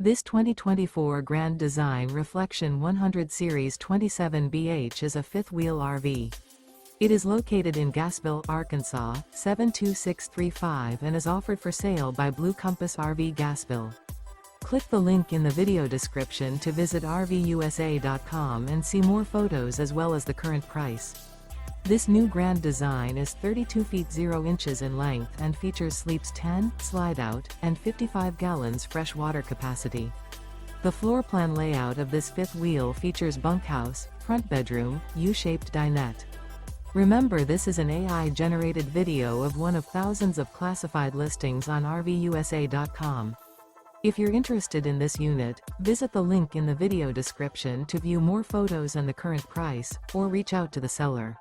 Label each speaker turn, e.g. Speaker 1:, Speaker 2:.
Speaker 1: This 2024 Grand Design Reflection 100 Series 27BH is a fifth-wheel RV. It is located in Gassville, Arkansas, 72635 and is offered for sale by Blue Compass RV Gassville. Click the link in the video description to visit RVUSA.com and see more photos as well as the current price. This new Grand Design is 32 feet 0 inches in length and features sleeps 10, Slideout, and 55 gallons fresh water capacity. The floor plan layout of this fifth wheel features bunkhouse, front bedroom, U-shaped dinette. Remember, this is an AI-generated video of one of thousands of classified listings on RVUSA.com. If you're interested in this unit, visit the link in the video description to view more photos and the current price, or reach out to the seller.